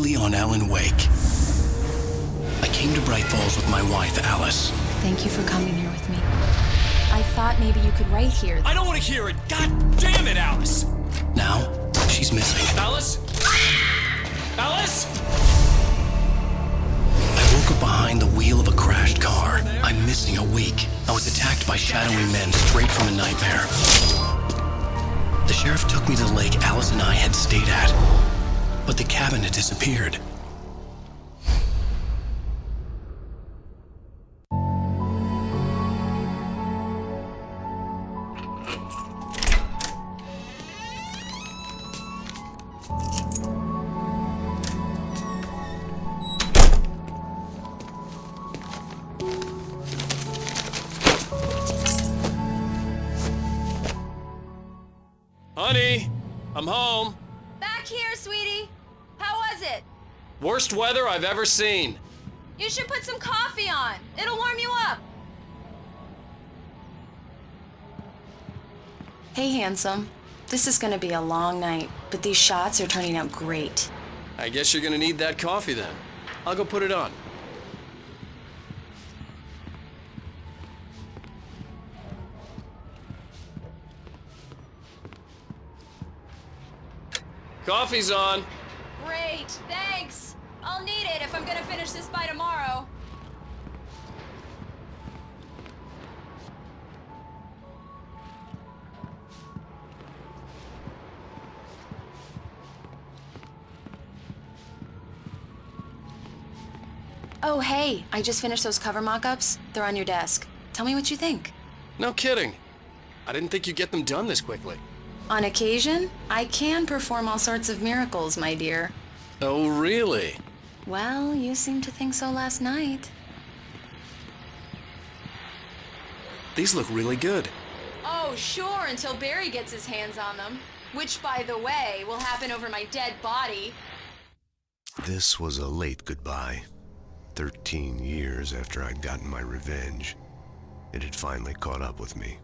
exclusively on Alan Wake. I came to Bright Falls with my wife, Alice. Thank you for coming here with me. I thought maybe you could write here. I don't want to hear it! God damn it, Alice! Now, she's missing. Alice? Alice? I woke up behind the wheel of a crashed car. I'm missing a week. I was attacked by shadowy men straight from a nightmare. The sheriff took me to the lake Alice and I had stayed at, but the cabin had disappeared. Honey, I'm home. Back here, sweetie. How was it? Worst weather I've ever seen. You should put some coffee on. It'll warm you up. Hey, handsome. This is gonna be a long night, but these shots are turning out great. I guess you're gonna need that coffee then. I'll go put it on. Coffee's on. Great, thanks. I'll need it if I'm gonna finish this by tomorrow. Oh, hey, I just finished those cover mock-ups. They're on your desk. Tell me what you think. No kidding. I didn't think you'd get them done this quickly. On occasion, I can perform all sorts of miracles, my dear. Oh, really? Well, you seemed to think so last night. These look really good. Oh, sure, until Barry gets his hands on them. Which, by the way, will happen over my dead body. This was a late goodbye. 13 years after I'd gotten my revenge, it had finally caught up with me.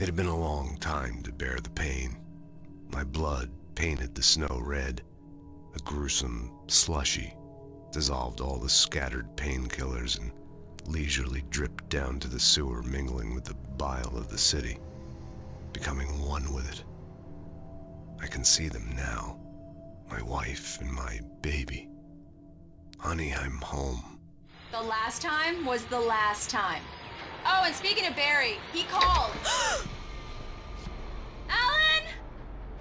It had been a long time to bear the pain. My blood painted the snow red. A gruesome slushy dissolved all the scattered painkillers and leisurely dripped down to the sewer, mingling with the bile of the city, becoming one with it. I can see them now, my wife and my baby. Honey, I'm home. The last time was the last time. Oh, and speaking of Barry, he called. Alan!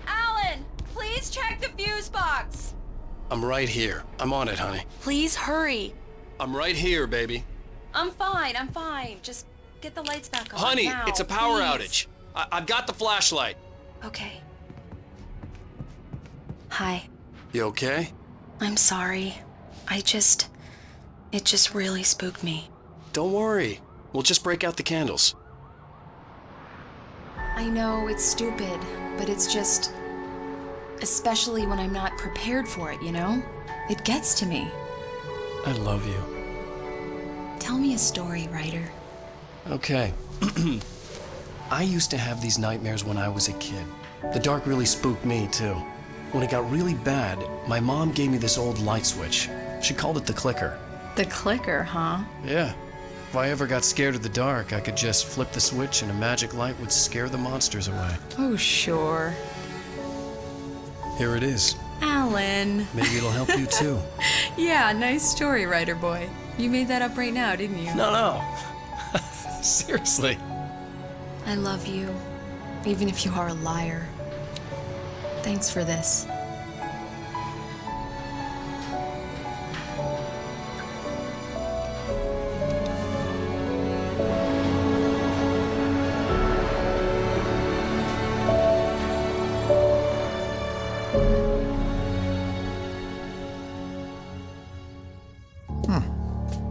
Alan, please check the fuse box. I'm right here. I'm on it, honey. Please hurry. I'm right here, baby. I'm fine. Just get the lights back on. Honey, now, it's a power please. outage. I've got the flashlight. Okay. Hi. You okay? I'm sorry. It just really spooked me. Don't worry. We'll just break out the candles. I know it's stupid, but it's just... Especially when I'm not prepared for it, you know? It gets to me. I love you. Tell me a story, writer. Okay. I used to have these nightmares when I was a kid. The dark really spooked me, too. When it got really bad, my mom gave me this old light switch. She called it the clicker. The clicker, huh? Yeah. If I ever got scared of the dark, I could just flip the switch and a magic light would scare the monsters away. Oh, sure. Here it is. Alan. Maybe it'll help you, too. Yeah, nice story, writer boy. You made that up right now, didn't you? No. Seriously. I love you, even if you are a liar. Thanks for this.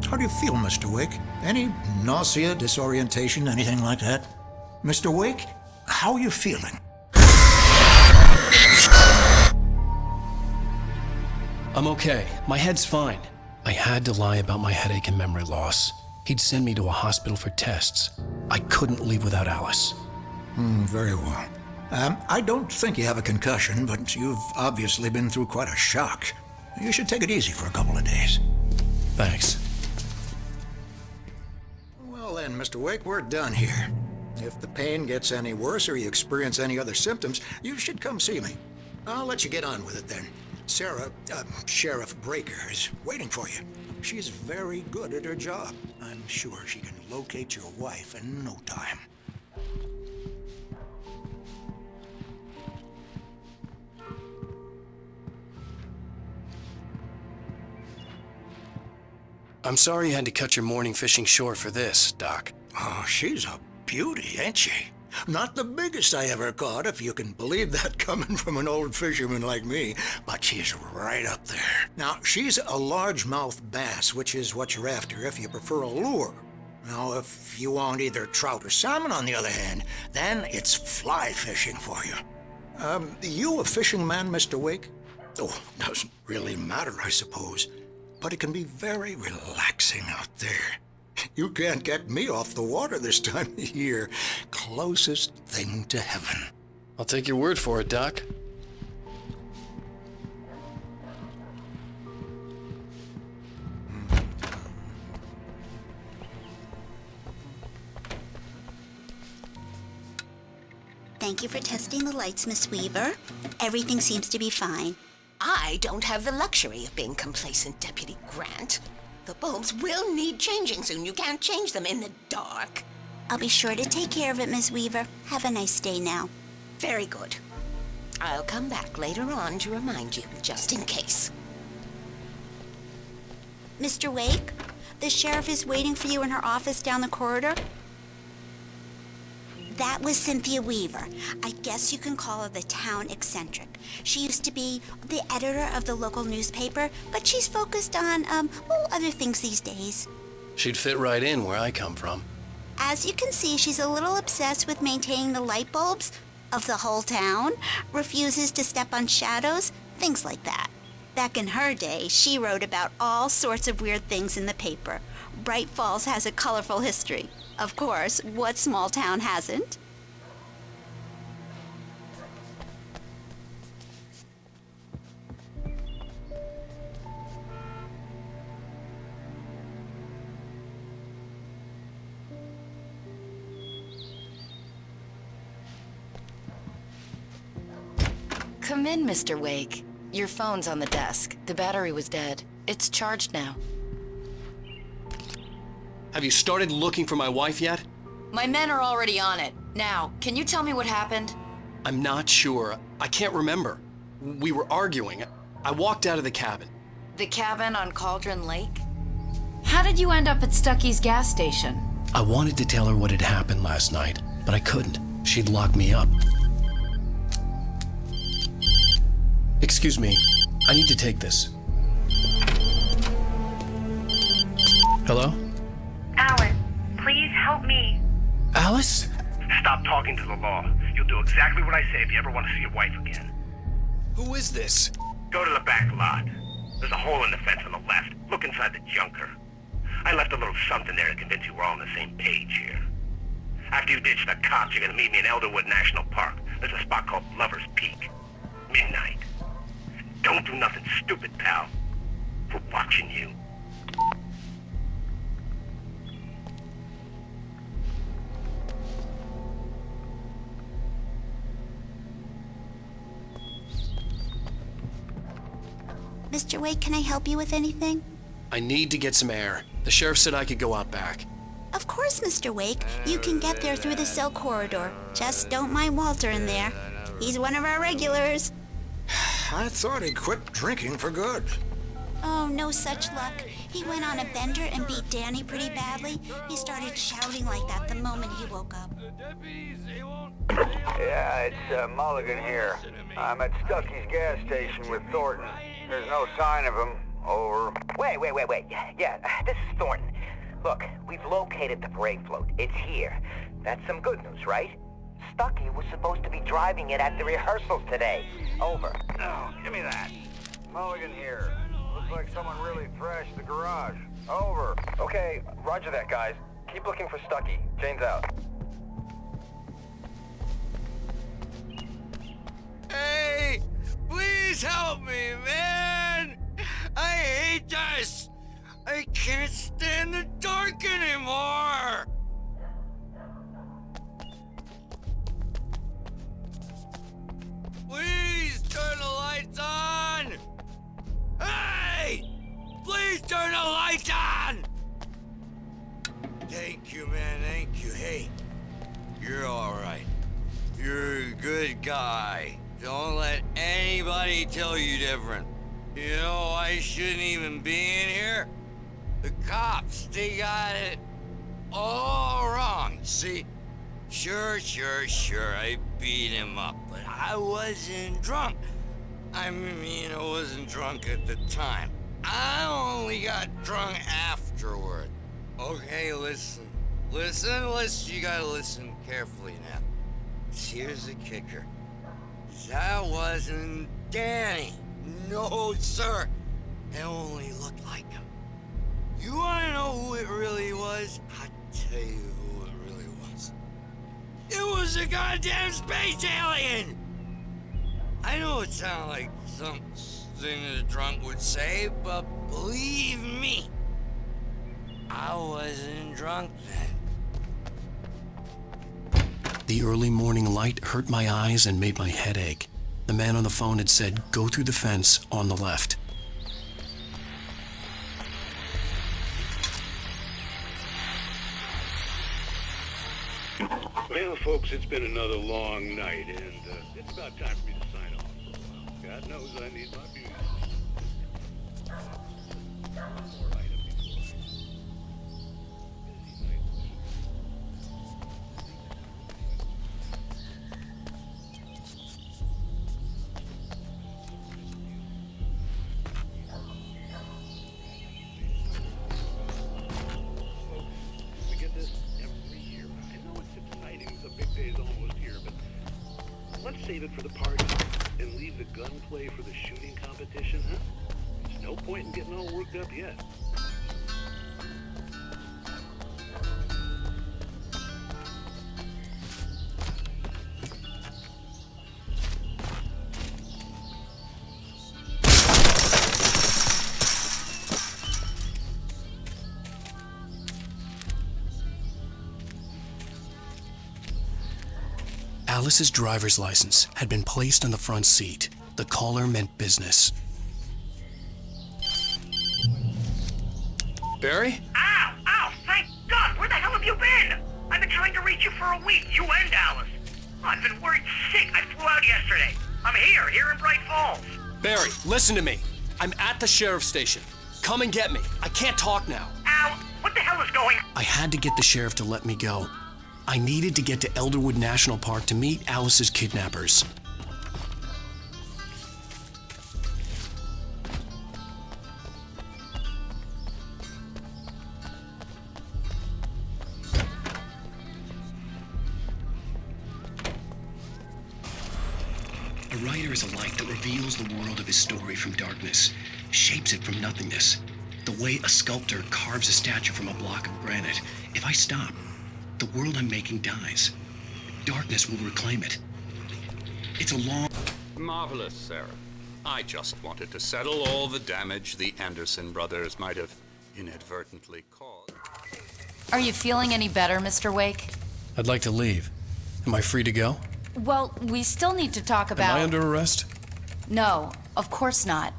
How do you feel, Mr. Wake? Any nausea, disorientation, anything like that? Mr. Wake, how are you feeling? I'm okay. My head's fine. I had to lie about my headache and memory loss. He'd send me to a hospital for tests. I couldn't leave without Alice. Very well. I don't think you have a concussion, but you've obviously been through quite a shock. You should take it easy for a couple of days. Thanks. Well then, Mr. Wake, we're done here. If the pain gets any worse or you experience any other symptoms, you should come see me. I'll let you get on with it then. Sarah, Sheriff Breaker, is waiting for you. She's very good at her job. I'm sure she can locate your wife in no time. I'm sorry you had to cut your morning fishing short for this, Doc. Oh, she's a beauty, ain't she? Not the biggest I ever caught, if you can believe that coming from an old fisherman like me, but she's right up there. Now, she's a largemouth bass, which is what you're after if you prefer a lure. Now, if you want either trout or salmon, on the other hand, then it's fly fishing for you. You a fishing man, Mr. Wake? Oh, doesn't really matter, I suppose. But it can be very relaxing out there. You can't get me off the water this time of year. Closest thing to heaven. I'll take your word for it, Doc. Thank you for testing the lights, Miss Weaver. Everything seems to be fine. I don't have the luxury of being complacent, Deputy Grant. The bulbs will need changing soon. You can't change them in the dark. I'll be sure to take care of it, Miss Weaver. Have a nice day now. Very good. I'll come back later on to remind you, just in case. Mr. Wake, the sheriff is waiting for you in her office down the corridor. That was Cynthia Weaver. I guess you can call her the town eccentric. She used to be the editor of the local newspaper, but she's focused on, other things these days. She'd fit right in where I come from. As you can see, she's a little obsessed with maintaining the light bulbs of the whole town, refuses to step on shadows, things like that. Back in her day, she wrote about all sorts of weird things in the paper. Bright Falls has a colorful history. Of course, what small town hasn't? Come in, Mr. Wake. Your phone's on the desk. The battery was dead. It's charged now. Have you started looking for my wife yet? My men are already on it. Now, can you tell me what happened? I'm not sure. I can't remember. We were arguing. I walked out of the cabin. The cabin on Cauldron Lake? How did you end up at Stucky's gas station? I wanted to tell her what had happened last night, but I couldn't. She'd lock me up. Excuse me. I need to take this. Hello? Alan, please help me. Alice? Stop talking to the law. You'll do exactly what I say if you ever want to see your wife again. Who is this? Go to the back lot. There's a hole in the fence on the left. Look inside the junker. I left a little something there to convince you we're all on the same page here. After you ditch the cops, you're gonna meet me in Elderwood National Park. There's a spot called Lover's Peak. Midnight. Don't do nothing stupid, pal. We're watching you. Mr. Wake, can I help you with anything? I need to get some air. The sheriff said I could go out back. Of course, Mr. Wake. You can get there through the cell corridor. Just don't mind Walter in there. He's one of our regulars. I thought he'd quit drinking for good. Oh, no such luck. He went on a bender and beat Danny pretty badly. He started shouting like that the moment he woke up. Yeah, it's Mulligan here. I'm at Stucky's gas station with Thornton. There's no sign of him. Over. Wait. Yeah, this is Thornton. Look, we've located the parade float. It's here. That's some good news, right? Stucky was supposed to be driving it at the rehearsals today. Over. Oh, give me that. Mulligan here. Looks like someone really thrashed the garage. Over. Okay, roger that, guys. Keep looking for Stucky. Jane's out. Hey! Please help me, man! hate this! I can't stand the dark anymore! Please turn the lights on! Hey! Please turn the lights on! Thank you, man, thank you. Hey, you're alright. You're a good guy. Don't let anybody tell you different. You know, I shouldn't even be in here. The cops, they got it all wrong. See, sure, I beat him up, but I wasn't drunk. I mean, I wasn't drunk at the time. I only got drunk afterward. Okay, listen. You gotta listen carefully now. Here's the kicker. That wasn't Danny. No, sir. It only looked like him. You wanna know who it really was? I'll tell you who it really was. It was a goddamn space alien! I know it sounds like something a drunk would say, but believe me, I wasn't drunk then. The early morning light hurt my eyes and made my head ache. The man on the phone had said, go through the fence on the left. Well, folks, it's been another long night, and it's about time for me to sign off for a while. God knows I need my beauty. Let's save it for the party and leave the gunplay for the shooting competition, huh? There's no point in getting all worked up yet. Alice's driver's license had been placed on the front seat. The caller meant business. Barry? Ow! Thank God! Where the hell have you been? I've been trying to reach you for a week, you and Alice. Oh, I've been worried sick. I flew out yesterday. I'm here in Bright Falls. Barry, listen to me. I'm at the sheriff's station. Come and get me. I can't talk now. Ow! What the hell is going on? I had to get the sheriff to let me go. I needed to get to Elderwood National Park to meet Alice's kidnappers. A writer is a light that reveals the world of his story from darkness, shapes it from nothingness. The way a sculptor carves a statue from a block of granite. If I stop, the world I'm making dies. Darkness will reclaim it. It's a long... Marvelous, Sarah. I just wanted to settle all the damage the Anderson brothers might have inadvertently caused. Are you feeling any better, Mr. Wake? I'd like to leave. Am I free to go? Well, we still need to talk about... Am I under arrest? No, of course not.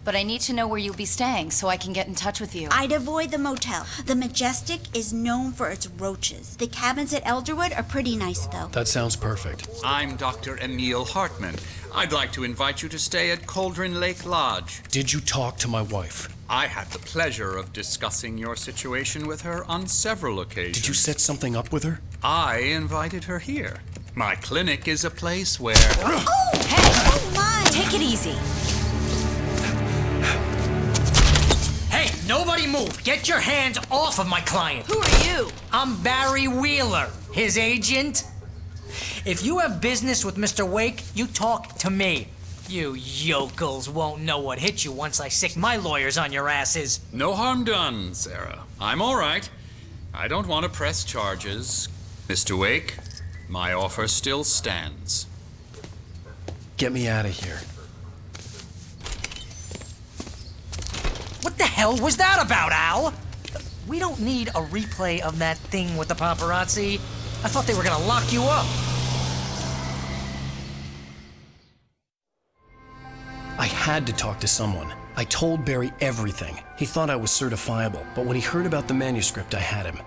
But I need to know where you'll be staying so I can get in touch with you. I'd avoid the motel. The Majestic is known for its roaches. The cabins at Elderwood are pretty nice, though. That sounds perfect. I'm Dr. Emil Hartman. I'd like to invite you to stay at Cauldron Lake Lodge. Did you talk to my wife? I had the pleasure of discussing your situation with her on several occasions. Did you set something up with her? I invited her here. My clinic is a place where... Oh! Hey! Oh, my! Take it easy. Hey, nobody move! Get your hands off of my client! Who are you? I'm Barry Wheeler, his agent. If you have business with Mr. Wake, you talk to me. You yokels won't know what hit you once I sick my lawyers on your asses. No harm done, Sarah. I'm all right. I don't want to press charges. Mr. Wake, my offer still stands. Get me out of here. What the hell was that about, Al? We don't need a replay of that thing with the paparazzi. I thought they were gonna lock you up. I had to talk to someone. I told Barry everything. He thought I was certifiable, but when he heard about the manuscript, I had him.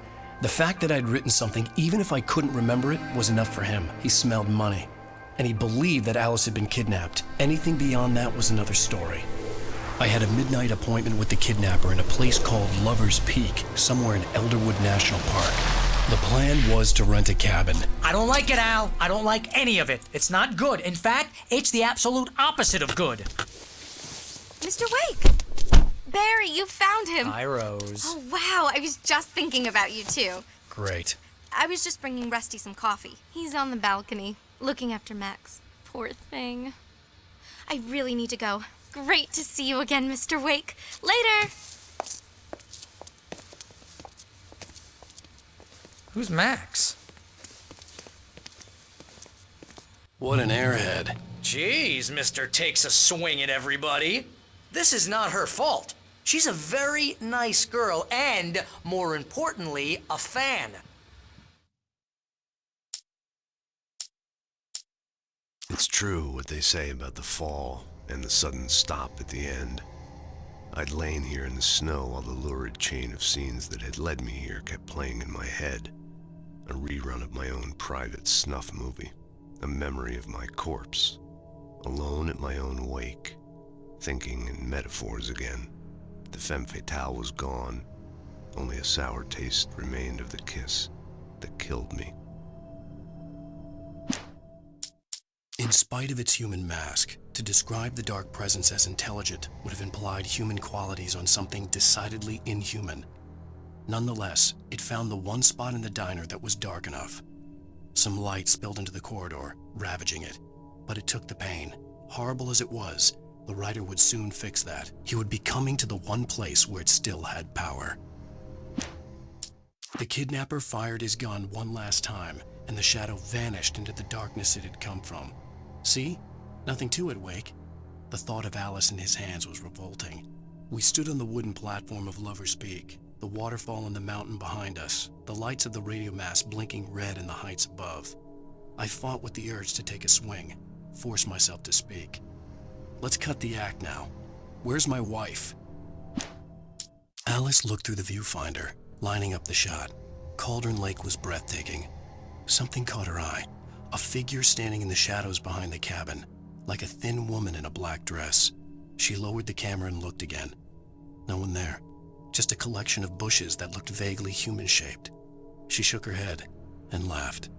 The fact that I'd written something, even if I couldn't remember it, was enough for him. He smelled money. And he believed that Alice had been kidnapped. Anything beyond that was another story. I had a midnight appointment with the kidnapper in a place called Lover's Peak, somewhere in Elderwood National Park. The plan was to rent a cabin. I don't like it, Al. I don't like any of it. It's not good. In fact, it's the absolute opposite of good. Mr. Wake! Barry, you found him! Hi, Rose. Oh, wow. I was just thinking about you, too. Great. I was just bringing Rusty some coffee. He's on the balcony, looking after Max. Poor thing. I really need to go. Great to see you again, Mr. Wake. Later! Who's Max? What an airhead. Jeez, Mr. Takes a swing at everybody. This is not her fault. She's a very nice girl and, more importantly, a fan. It's true what they say about the fall and the sudden stop at the end. I'd lain here in the snow while the lurid chain of scenes that had led me here kept playing in my head. A rerun of my own private snuff movie. A memory of my corpse. Alone at my own wake. Thinking in metaphors again. The femme fatale was gone. Only a sour taste remained of the kiss that killed me. In spite of its human mask, to describe the dark presence as intelligent would have implied human qualities on something decidedly inhuman. Nonetheless, it found the one spot in the diner that was dark enough. Some light spilled into the corridor, ravaging it. But it took the pain. Horrible as it was, the writer would soon fix that. He would be coming to the one place where it still had power. The kidnapper fired his gun one last time, and the shadow vanished into the darkness it had come from. See? Nothing to it, Wake. The thought of Alice in his hands was revolting. We stood on the wooden platform of Lover's Peak, the waterfall and the mountain behind us, the lights of the radio mast blinking red in the heights above. I fought with the urge to take a swing, force myself to speak. Let's cut the act now. Where's my wife? Alice looked through the viewfinder, lining up the shot. Cauldron Lake was breathtaking. Something caught her eye. A figure standing in the shadows behind the cabin, like a thin woman in a black dress. She lowered the camera and looked again. No one there. Just a collection of bushes that looked vaguely human-shaped. She shook her head and laughed.